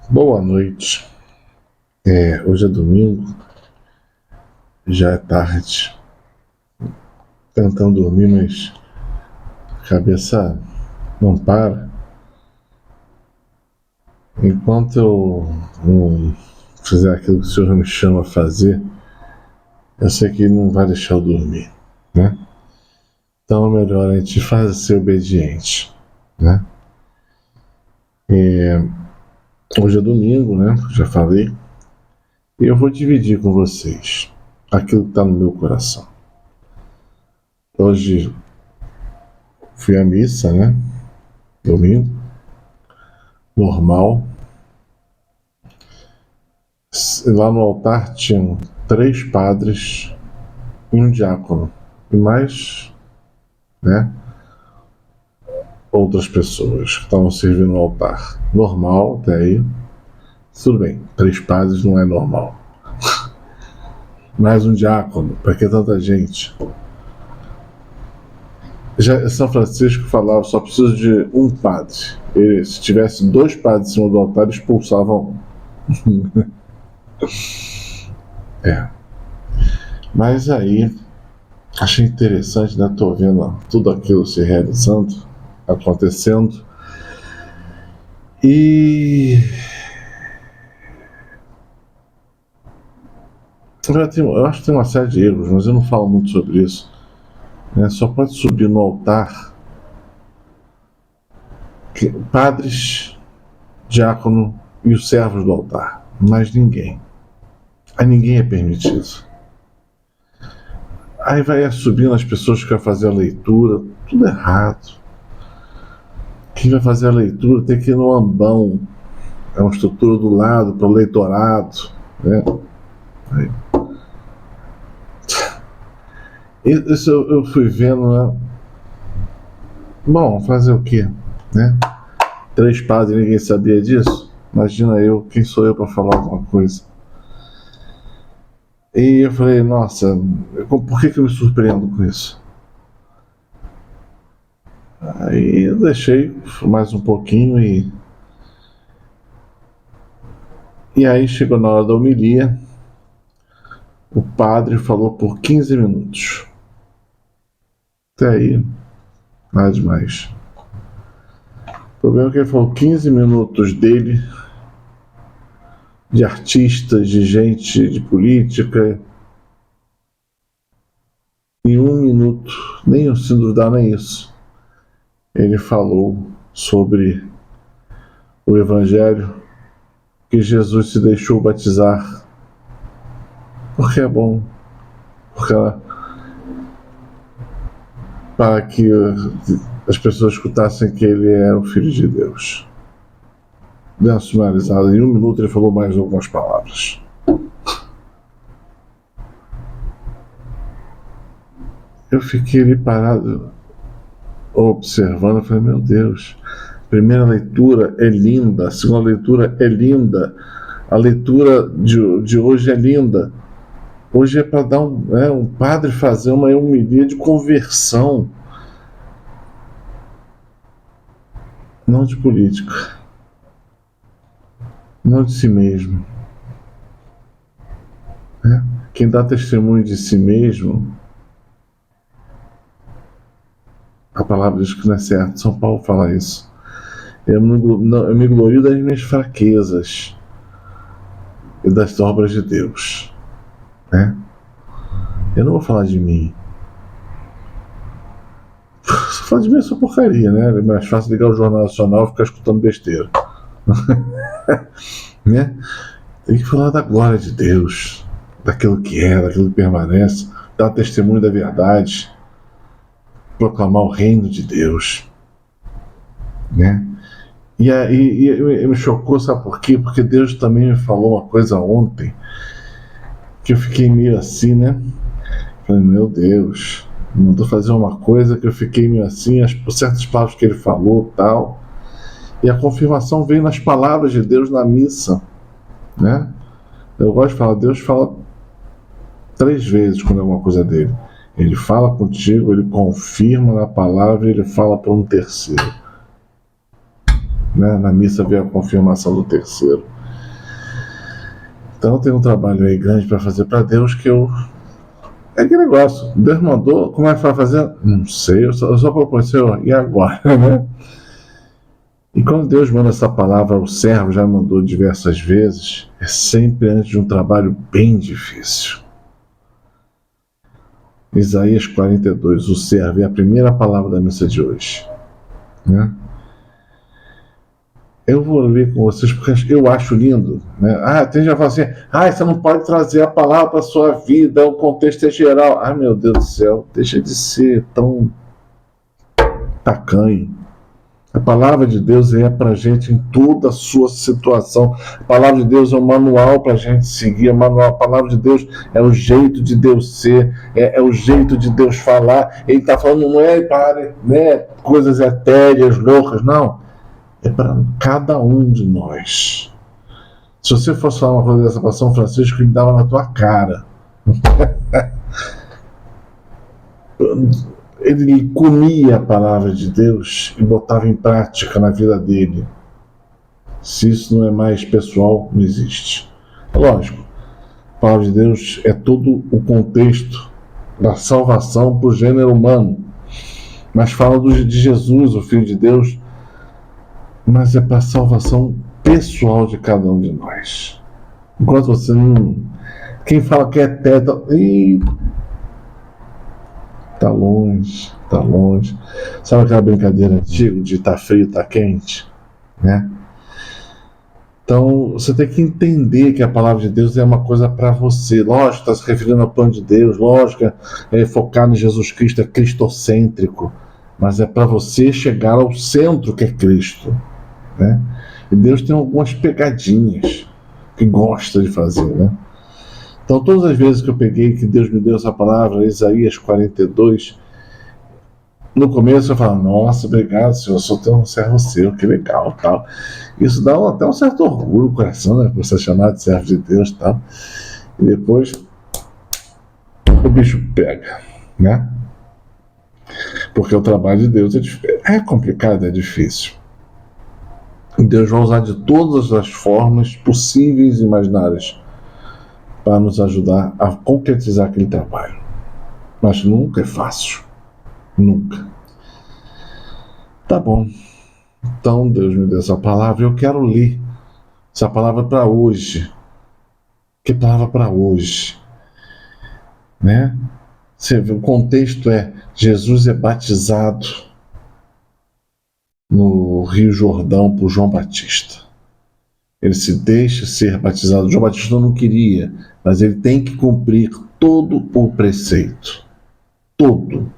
Boa noite. Hoje é domingo, já é tarde. Tentando dormir, mas a cabeça não para. Enquanto eu não fizer aquilo que o Senhor me chama a fazer, eu sei que Ele não vai deixar eu dormir, né? Então é melhor a gente ser obediente, né? Hoje é domingo, né? Já falei. E eu vou dividir com vocês aquilo que está no meu coração. Hoje fui à missa, né? Domingo. Normal. Lá no altar tinham 3 padres e um diácono. E mais, né? Outras pessoas que estavam servindo no altar. Normal, até aí. Tudo bem, 3 padres não é normal. Mais um diácono, para que tanta gente? Já São Francisco falava, só preciso de um padre. Se tivesse 2 padres em cima do altar, expulsavam um. Mas aí, achei interessante, né? Tô vendo tudo aquilo se realizando, acontecendo. E eu acho que tem uma série de erros, mas eu não falo muito sobre isso. Só pode subir no altar padres, diácono e os servos do altar, mais ninguém. Aí ninguém é permitido. Aí vai subindo as pessoas que vão fazer a leitura, tudo errado. Quem vai fazer a leitura tem que ir no ambão, é uma estrutura do lado para o leitorado, né? Isso eu fui vendo, né? Bom, fazer o quê? Né? 3 padres e ninguém sabia disso? Imagina eu, quem sou eu para falar alguma coisa? E eu falei, nossa, por que eu me surpreendo com isso? Aí eu deixei mais um pouquinho e aí chegou na hora da homilia, o padre falou por 15 minutos. Até aí, nada demais. O problema é que ele falou 15 minutos dele, de artistas, de gente, de política, em 1 minuto, nem se duvidar nem isso, ele falou sobre o Evangelho, que Jesus se deixou batizar, porque é bom, para que as pessoas escutassem que ele é o Filho de Deus. Deu uma sumarizada, em 1 minuto ele falou mais algumas palavras. Eu fiquei ali parado, observando, falei, meu Deus, a primeira leitura é linda, a segunda leitura é linda, a leitura de hoje é linda. Hoje é para dar um padre fazer uma homilia de conversão, não de política, não de si mesmo. Quem dá testemunho de si mesmo, a palavra diz que não é certo, São Paulo fala isso. Eu me glorio das minhas fraquezas e das obras de Deus. Eu não vou falar de mim. Se falar de mim é só porcaria, né? É mais fácil ligar o Jornal Nacional e ficar escutando besteira. Né? Tem que falar da glória de Deus, daquilo que é, daquilo que permanece, dar testemunho da verdade, proclamar o reino de Deus, né? E me chocou, sabe por quê? Porque Deus também me falou uma coisa ontem que eu fiquei meio assim, né? Falei, meu Deus, mandou fazer uma coisa que eu fiquei meio assim, por certas palavras que ele falou, tal. E a confirmação veio nas palavras de Deus na missa, né? Eu gosto de falar, Deus fala 3 vezes quando é uma coisa dele. Ele fala contigo, ele confirma na palavra e ele fala para um terceiro. Né? Na missa veio a confirmação do terceiro. Então tem um trabalho aí grande para fazer para Deus que eu... É aquele negócio, Deus mandou, como é que vai fazer? Não sei, eu só propus, Senhor, e agora, né? E quando Deus manda essa palavra, o servo já mandou diversas vezes, é sempre antes de um trabalho bem difícil. Isaías 42, o servo, é a primeira palavra da missa de hoje, né? Eu vou ler com vocês porque eu acho lindo, né? Tem gente que fala assim, você não pode trazer a palavra para a sua vida, o contexto é geral. Meu Deus do céu, deixa de ser tão tacanho. A palavra de Deus é para a gente em toda a sua situação. A palavra de Deus é um manual para a gente seguir. A palavra de Deus é o jeito de Deus ser, é o jeito de Deus falar. Ele está falando, não é para, né, coisas etéreas, loucas, não. É para cada um de nós. Se você fosse falar uma coisa dessa para São Francisco, ele dava na tua cara. Ele comia a palavra de Deus e botava em prática na vida dele. Se isso não é mais pessoal, não existe. Lógico, a palavra de Deus é todo o contexto da salvação para o gênero humano. Mas fala de Jesus, o Filho de Deus, mas é para a salvação pessoal de cada um de nós. Enquanto você não... Quem fala que é teto... Tá longe, tá longe. Sabe aquela brincadeira antiga de tá frio, tá quente? Né? Então, você tem que entender que a palavra de Deus é uma coisa para você. Lógico, está se referindo ao plano de Deus. Lógico, é focar em Jesus Cristo, é cristocêntrico. Mas é para você chegar ao centro que é Cristo. Né? E Deus tem algumas pegadinhas que gosta de fazer, né? Então todas as vezes que eu peguei, que Deus me deu essa palavra, Isaías 42, no começo eu falava, nossa, obrigado, Senhor, eu sou teu servo seu, que legal, tal. Isso dá até um certo orgulho no coração, né, por ser chamado de servo de Deus, tal. E depois o bicho pega, né? Porque o trabalho de Deus é complicado, é difícil. Deus vai usar de todas as formas possíveis e imaginárias para nos ajudar a concretizar aquele trabalho. Mas nunca é fácil. Nunca. Tá bom. Então Deus me deu essa palavra e eu quero ler essa palavra para hoje. Que palavra para hoje? Né? Você vê, o contexto é Jesus é batizado no Rio Jordão por João Batista. Ele se deixa ser batizado. João Batista não queria, mas ele tem que cumprir todo o preceito. Todo.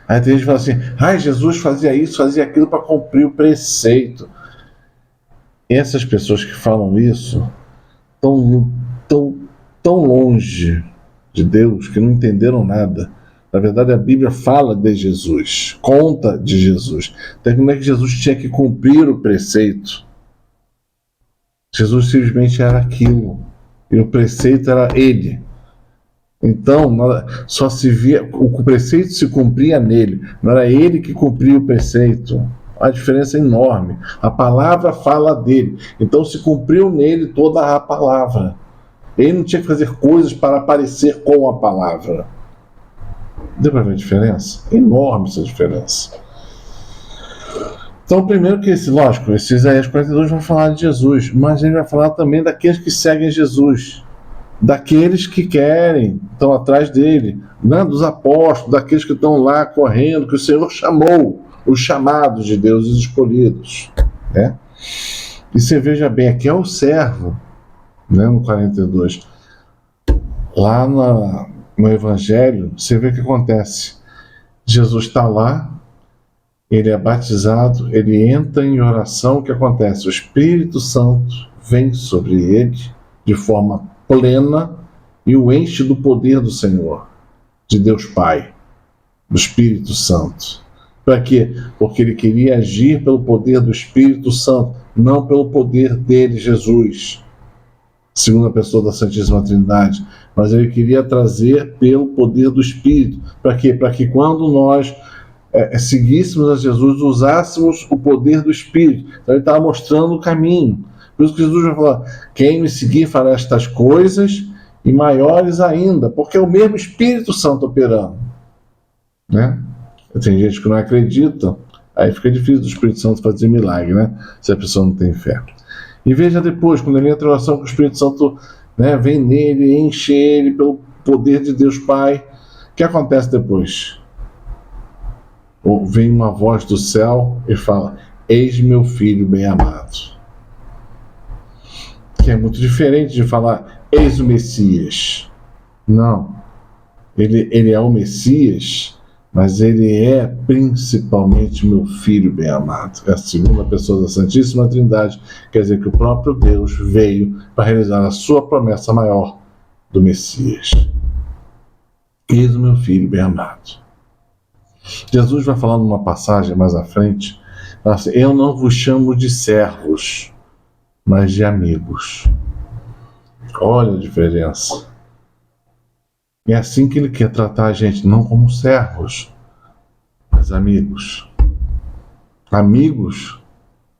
Aí tem gente que fala assim, Jesus fazia isso, fazia aquilo para cumprir o preceito. Essas pessoas que falam isso estão tão longe de Deus que não entenderam nada. Na verdade, a Bíblia fala de Jesus, conta de Jesus. Então, como é que Jesus tinha que cumprir o preceito? Jesus simplesmente era aquilo, e o preceito era ele. Então, só se via, o preceito se cumpria nele, não era ele que cumpria o preceito. A diferença é enorme. A palavra fala dele, então se cumpriu nele toda a palavra. Ele não tinha que fazer coisas para parecer com a palavra. Deu para ver a diferença? É enorme essa diferença. Então, primeiro que lógico, esse Isaías 42 vai falar de Jesus, mas ele vai falar também daqueles que seguem Jesus, daqueles que querem, estão atrás dele, né? Dos apóstolos, daqueles que estão lá correndo, que o Senhor chamou, os chamados de Deus, os escolhidos. Né? E você veja bem, aqui é o servo, né, no 42. Lá no Evangelho, você vê o que acontece. Jesus está lá, ele é batizado, ele entra em oração, o que acontece? O Espírito Santo vem sobre ele de forma plena e o enche do poder do Senhor, de Deus Pai, do Espírito Santo. Para quê? Porque ele queria agir pelo poder do Espírito Santo, não pelo poder dele, Jesus, segunda pessoa da Santíssima Trindade, mas ele queria trazer pelo poder do Espírito. Para quê? Para que quando nós seguíssemos a Jesus, usássemos o poder do Espírito. Então ele estava mostrando o caminho. Por isso que Jesus vai falar: quem me seguir fará estas coisas e maiores ainda, porque é o mesmo Espírito Santo operando, né? Tem gente que não acredita, aí fica difícil do Espírito Santo fazer milagre, né? Se a pessoa não tem fé. E veja depois, quando ele entra em oração, que o Espírito Santo, né, vem nele, enche ele pelo poder de Deus Pai. O que acontece depois? Ou vem uma voz do céu e fala: eis meu filho bem amado. Que é muito diferente de falar: eis o Messias. Não. Ele é o Messias, mas ele é principalmente meu filho bem amado. É a segunda pessoa da Santíssima Trindade. Quer dizer que o próprio Deus veio para realizar a sua promessa maior do Messias. Eis o meu filho bem amado. Jesus vai falar numa passagem mais à frente, assim: eu não vos chamo de servos, mas de amigos. Olha a diferença. É assim que ele quer tratar a gente, não como servos, mas amigos. Amigos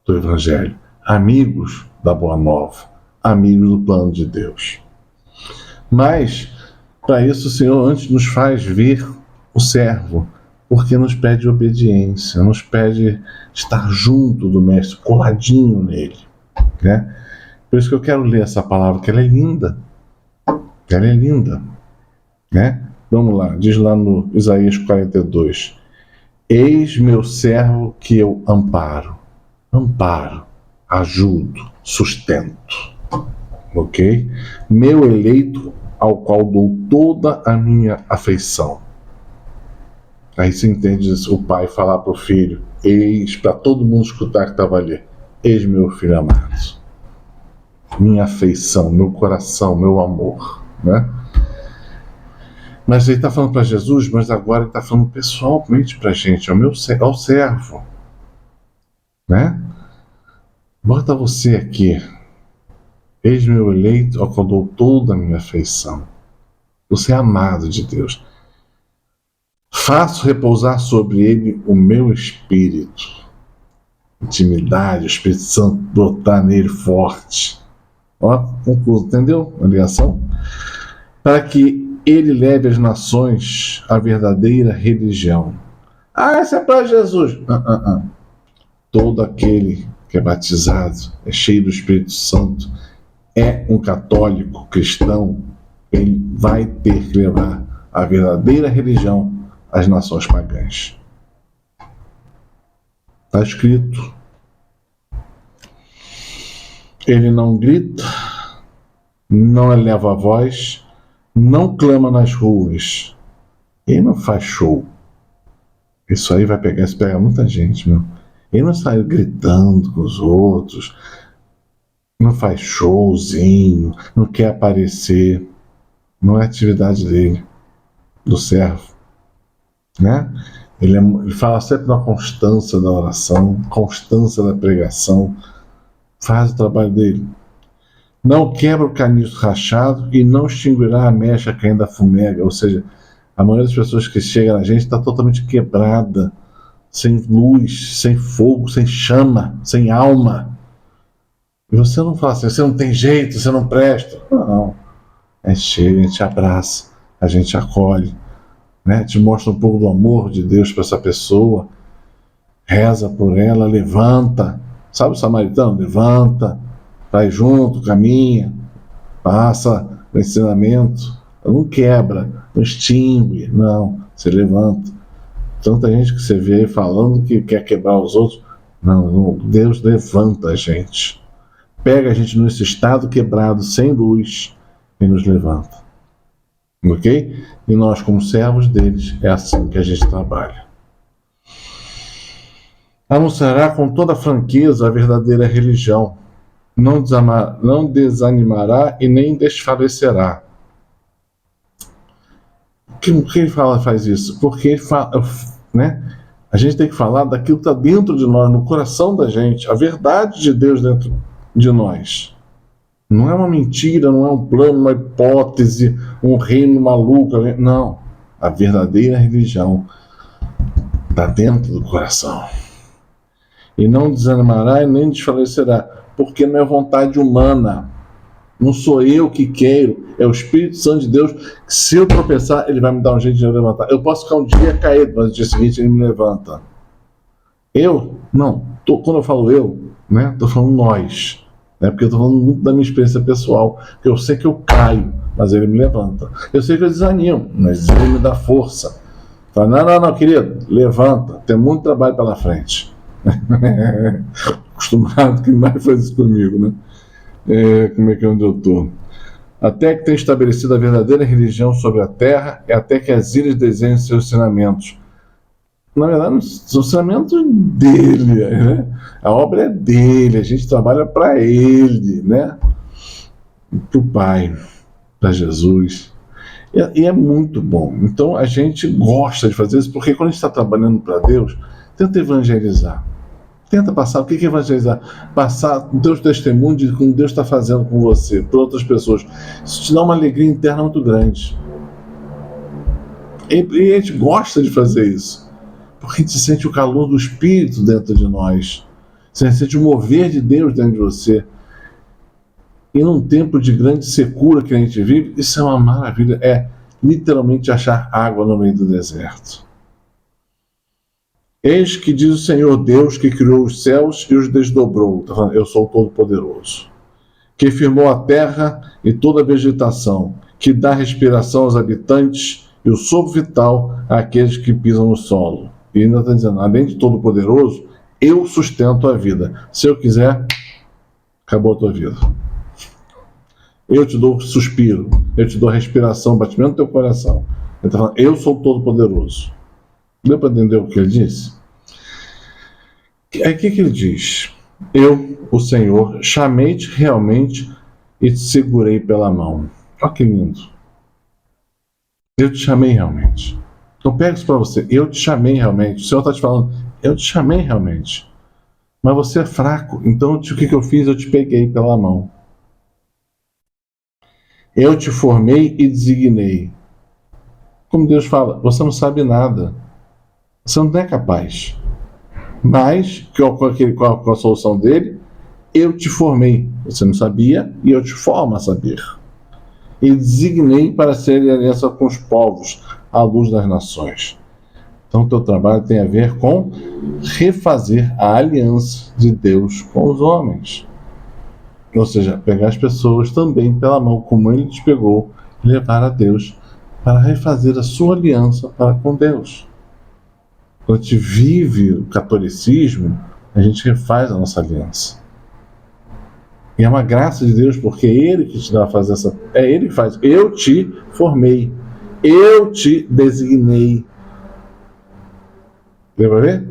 do Evangelho, amigos da Boa Nova, amigos do plano de Deus. Mas, para isso, o Senhor antes nos faz ver o servo, porque nos pede obediência, nos pede estar junto do Mestre, coladinho nele, né? Por isso que eu quero ler essa palavra, que ela é linda. Ela é linda, né? Vamos lá, diz lá no Isaías 42: eis meu servo que eu amparo, ajudo, sustento, ok? Meu eleito, ao qual dou toda a minha afeição. Aí você entende o pai falar para o filho: eis, para todo mundo escutar que estava ali: eis meu filho amado, minha afeição, meu coração, meu amor, né? Mas ele está falando para Jesus, mas agora ele está falando pessoalmente para a gente, ao servo, né? Bota você aqui: eis meu eleito, ao qual dou toda a minha afeição. Você é amado de Deus. Faço repousar sobre ele o meu espírito. Intimidade, o Espírito Santo brotar nele forte. Ó, concluso, entendeu a ligação? Para que ele leve às nações a verdadeira religião. Ah, isso é para Jesus. Todo aquele que é batizado, é cheio do Espírito Santo, é um católico cristão, ele vai ter que levar a verdadeira religião às nações pagãs. Está escrito. Ele não grita, não eleva a voz, não clama nas ruas. Ele não faz show. Isso aí vai pegar, isso pega muita gente, meu. Ele não sai gritando com os outros, não faz showzinho, não quer aparecer. Não é atividade dele, do servo, né? Ele fala sempre da constância da oração, constância da pregação, faz o trabalho dele. Não quebra o caniço rachado e não extinguirá a mecha que ainda fumega. Ou seja, a maioria das pessoas que chegam na gente está totalmente quebrada, sem luz, sem fogo, sem chama, sem alma. E você não fala assim: você não tem jeito, você não presta. Não. A gente chega, a gente abraça, a gente acolhe, né? Te mostra um pouco do amor de Deus para essa pessoa, reza por ela, levanta. Sabe o samaritano? Levanta, vai junto, caminha, passa o ensinamento, não quebra, não extingue, não, você levanta. Tanta gente que você vê falando que quer quebrar os outros. Não, Deus levanta a gente, pega a gente nesse estado quebrado, sem luz, e nos levanta, ok? E nós, como servos deles, é assim que a gente trabalha. Anunciará com toda franqueza a verdadeira religião, não desanimará e nem desfalecerá. Por que ele faz isso? Porque ele fala, né? A gente tem que falar daquilo que está dentro de nós, no coração da gente, a verdade de Deus dentro de nós. Não é uma mentira, não é um plano, uma hipótese, um reino maluco. Não. A verdadeira religião está dentro do coração. e não desanimará e nem desfalecerá, porque não é vontade humana. Não sou eu que quero, é o Espírito Santo de Deus, que se eu tropeçar, ele vai me dar um jeito de me levantar. Eu posso ficar um dia caído, mas no dia seguinte ele me levanta. Eu? Não. Quando eu falo eu, né, estou falando nós. Né, porque eu estou falando muito da minha experiência pessoal. Porque eu sei que eu caio, mas ele me levanta. Eu sei que eu desanimo, mas ele me dá força. Fala, não, querido, levanta. Tem muito trabalho pela frente. Acostumado que mais faz isso comigo, né? Como é que é onde eu estou? Até que tenha estabelecido a verdadeira religião sobre a terra, e até que as ilhas desenhem seus ensinamentos. Na verdade, os ensinamentos dele, né? A obra é dele, a gente trabalha para ele, né? Para o Pai, para Jesus. E é muito bom. Então a gente gosta de fazer isso, porque quando a gente está trabalhando para Deus, tenta evangelizar. Tenta passar. O que é evangelizar? Passar o teu testemunho de como Deus está fazendo com você, para outras pessoas. Isso te dá uma alegria interna muito grande. E a gente gosta de fazer isso, porque a gente sente o calor do Espírito dentro de nós. Você sente o mover de Deus dentro de você. E num tempo de grande secura que a gente vive, isso é uma maravilha. É literalmente achar água no meio do deserto. Eis que diz o Senhor Deus, que criou os céus e os desdobrou. Tá falando, eu sou o Todo-Poderoso. Que firmou a terra e toda a vegetação, que dá respiração aos habitantes e o sopro vital àqueles que pisam no solo. E ainda está dizendo, além de Todo-Poderoso, eu sustento a vida. Se eu quiser, acabou a tua vida. Eu te dou suspiro, eu te dou respiração, batimento do teu coração. Ele está falando, eu sou o Todo-Poderoso. Deu para entender o que ele disse? É o que ele diz? Eu, o Senhor, chamei-te realmente e te segurei pela mão. Olha que lindo. Eu te chamei realmente. Então pega isso para você. Eu te chamei realmente. O Senhor está te falando, eu te chamei realmente. Mas você é fraco. Então o que eu fiz? Eu te peguei pela mão. Eu te formei e designei. Como Deus fala, você não sabe nada. Você não é capaz. Mas, qual a solução dele? Eu te formei. Você não sabia e eu te formo a saber. E designei para ser aliança com os povos, à luz das nações. Então, o teu trabalho tem a ver com refazer a aliança de Deus com os homens. Ou seja, pegar as pessoas também pela mão, como ele te pegou, e levar a Deus para refazer a sua aliança para com Deus. Quando a gente vive o catolicismo, a gente refaz a nossa aliança. E é uma graça de Deus, porque é Ele que te dá a fazer essa... É Ele que faz. Eu te formei. Eu te designei. Deu para ver?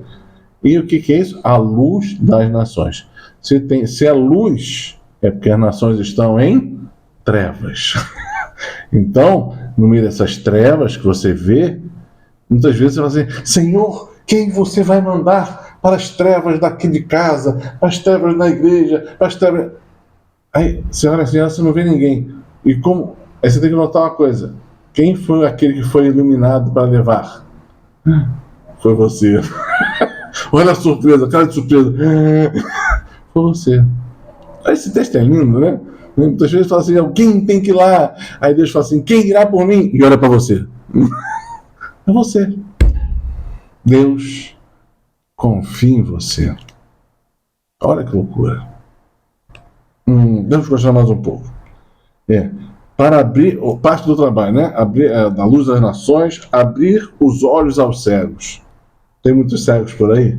E o que é isso? A luz das nações. Se é luz, é porque as nações estão em trevas. Então, no meio dessas trevas que você vê, muitas vezes você vai dizer, Senhor, quem você vai mandar para as trevas daqui de casa, para as trevas da igreja, para as trevas... Aí, senhora, você não vê ninguém. E como... Aí você tem que notar uma coisa. Quem foi aquele que foi iluminado para levar? Foi você. Olha a surpresa, cara de surpresa. Foi você. Aí esse texto é lindo, né? Muitas vezes fala assim, alguém tem que ir lá. Aí Deus fala assim, quem irá por mim? E olha para você. É você. Deus confia em você. Olha que loucura. Vamos continuar mais um pouco. Para abrir, parte do trabalho, né? Abrir da luz das nações, abrir os olhos aos cegos. Tem muitos cegos por aí?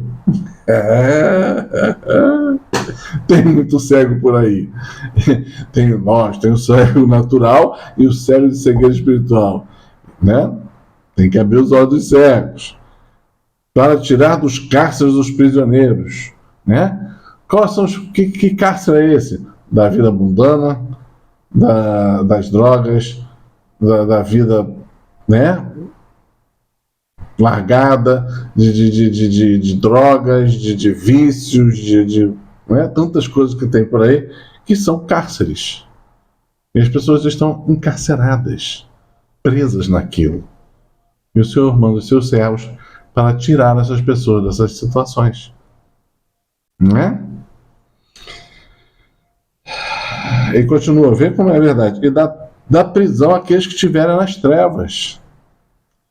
Tem muito cego por aí. Tem o cego natural e o cego de cegueira espiritual, né? Tem que abrir os olhos dos cegos para tirar dos cárceres os prisioneiros, né? Quais são que cárcere é esse? Da vida mundana, das drogas, da vida, né? Largada de drogas, de vícios, né? Tantas coisas que tem por aí que são cárceres. E as pessoas estão encarceradas, presas naquilo. E o Senhor manda os seus servos para tirar essas pessoas dessas situações. né? Ele continua, vê como é verdade. E dá prisão àqueles que estiverem nas trevas.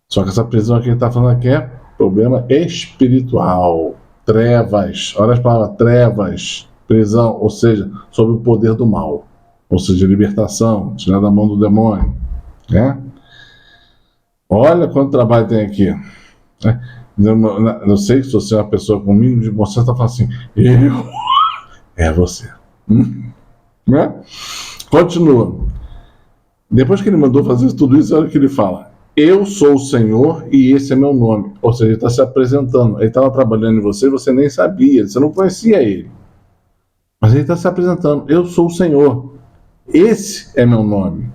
Só que essa prisão que ele está falando aqui é problema espiritual. Trevas, olha as palavras, trevas, prisão, ou seja, sob o poder do mal. Ou seja, libertação, tirar da mão do demônio. Né? Olha quanto trabalho tem aqui. Eu sei que se você é uma pessoa com o mínimo de bom senso, está falando assim, eu é você. Né? Continua. Depois que ele mandou fazer tudo isso, olha o que ele fala. Eu sou o Senhor e esse é meu nome. Ou seja, ele está se apresentando. Ele estava trabalhando em você e você nem sabia, você não conhecia ele. Mas ele está se apresentando. Eu sou o Senhor. Esse é meu nome.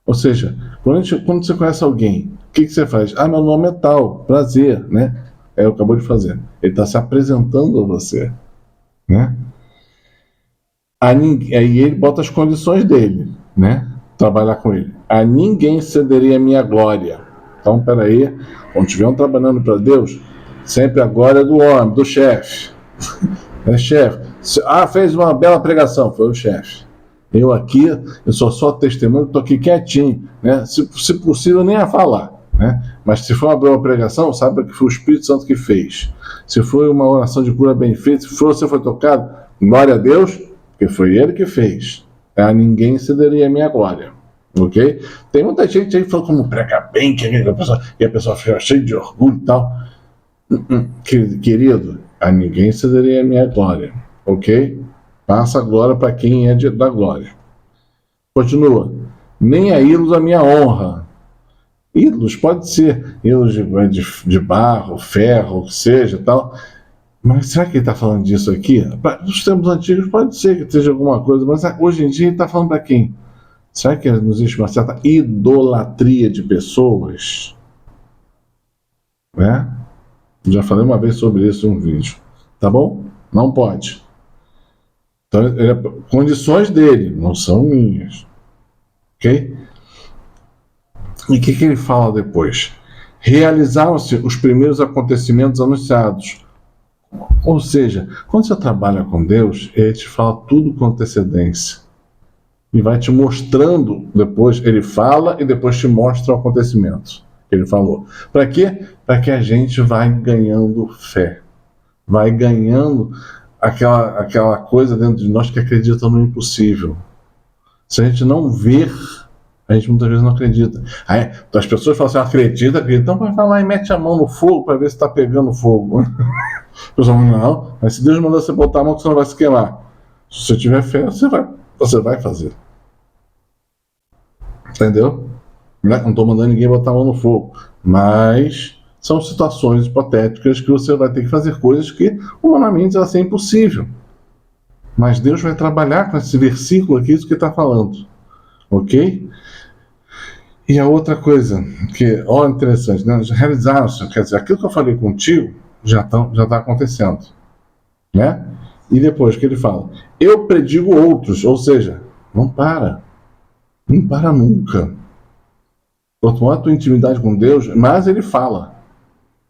Ou seja, quando você conhece alguém, o que você faz? Ah, meu nome é tal, prazer, né? Eu acabou de fazer. Ele está se apresentando a você, né? Aí ele bota as condições dele, né? Trabalhar com ele. A ninguém cederia a minha glória. Então, peraí, quando estiver trabalhando para Deus, sempre a glória do homem, do chefe. É chefe. Fez uma bela pregação, foi o chefe. Eu aqui, eu sou só testemunho, estou aqui quietinho, né? Se possível, nem a falar, né? Mas se for uma bela pregação, sabe que foi o Espírito Santo que fez. Se foi uma oração de cura bem feita, se você foi tocado, glória a Deus, porque foi ele que fez. A ninguém cederia a minha glória. Ok? Tem muita gente aí que falou como prega bem, que a pessoa fica cheia de orgulho e tal. Querido, a ninguém cederia a minha glória. Ok? Passa a glória para quem é da glória. Continua. Nem a ídolos a minha honra. Ídolos pode ser ídolos de barro, ferro, o que seja tal. Mas será que ele está falando disso aqui? Nos tempos antigos pode ser que seja alguma coisa, mas hoje em dia ele está falando para quem? Será que não existe uma certa idolatria de pessoas? Né? Já falei uma vez sobre isso em um vídeo. Tá bom? Não pode. Então, condições dele, não são minhas. Ok? E o que ele fala depois? Realizaram-se os primeiros acontecimentos anunciados. Ou seja, quando você trabalha com Deus, ele te fala tudo com antecedência. E vai te mostrando depois, ele fala e depois te mostra o acontecimento que ele falou. Para quê? Para que a gente vai ganhando fé. Vai ganhando aquela coisa dentro de nós que acredita no impossível. Se a gente não ver, a gente muitas vezes não acredita. Aí, as pessoas falam assim, acredita, então vai lá e mete a mão no fogo para ver se está pegando fogo. A pessoa fala, não, mas se Deus mandar você botar a mão, você não vai se queimar. Se você tiver fé, você vai fazer. Entendeu? Não estou mandando ninguém botar a mão no fogo. Mas são situações hipotéticas que você vai ter que fazer coisas que, humanamente, vai ser impossível. Mas Deus vai trabalhar com esse versículo aqui, isso que está falando. Ok? E a outra coisa, que, olha, interessante, né? Realizaram-se, quer dizer, aquilo que eu falei contigo já está acontecendo. Né? E depois que ele fala, eu predigo outros, ou seja, não para nunca. Quanto mais a tua intimidade com Deus, mais ele fala.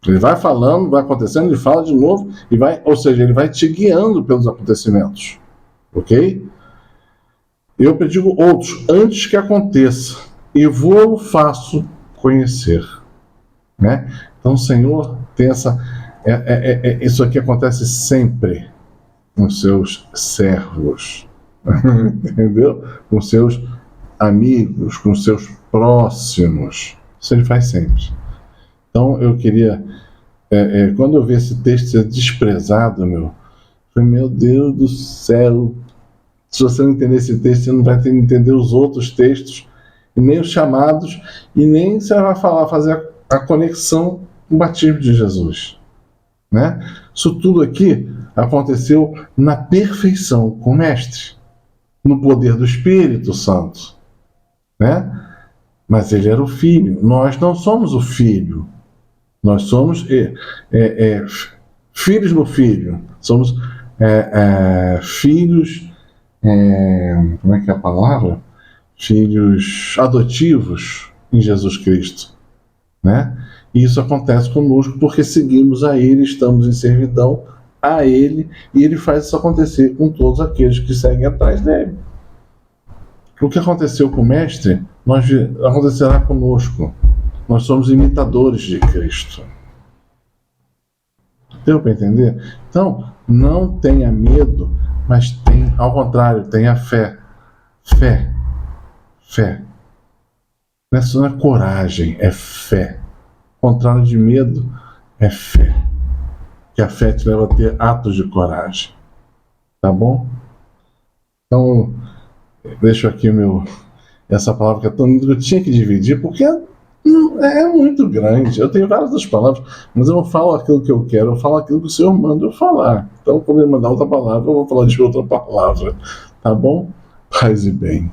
Ele vai falando, vai acontecendo, ele fala de novo, ou seja, ele vai te guiando pelos acontecimentos. Ok? Eu predigo outros antes que aconteça, e vou faço conhecer. Né? Então o Senhor tem isso aqui acontece sempre com seus servos. Entendeu? Com seus amigos, com seus próximos. Isso ele faz sempre. Então eu queria, quando eu vi esse texto ser desprezado, meu Deus do céu, se você não entender esse texto, você não vai ter que entender os outros textos, e nem os chamados, e nem você vai fazer a conexão com o batismo de Jesus. Né? Isso tudo aqui aconteceu na perfeição com o Mestre, no poder do Espírito Santo. Né? Mas ele era o Filho. Nós não somos o Filho. Nós somos filhos no Filho. Somos filhos... como é que é a palavra? Filhos adotivos em Jesus Cristo. Né? E isso acontece conosco porque seguimos a Ele, estamos em servidão a ele, e ele faz isso acontecer com todos aqueles que seguem atrás dele. O que aconteceu com o Mestre, acontecerá conosco. Nós somos imitadores de Cristo. Deu para entender? Então, não tenha medo, mas ao contrário, tenha fé. Fé. Fé. Isso não é coragem, é fé. O contrário de medo é fé. Que a fé te leva a ter atos de coragem. Tá bom? Então, deixo aqui essa palavra que é tão linda que eu tinha que dividir, porque é muito grande. Eu tenho várias das palavras, mas eu não falo aquilo que eu quero, eu falo aquilo que o Senhor manda eu falar. Então, quando ele mandar outra palavra, eu vou falar de outra palavra. Tá bom? Paz e bem.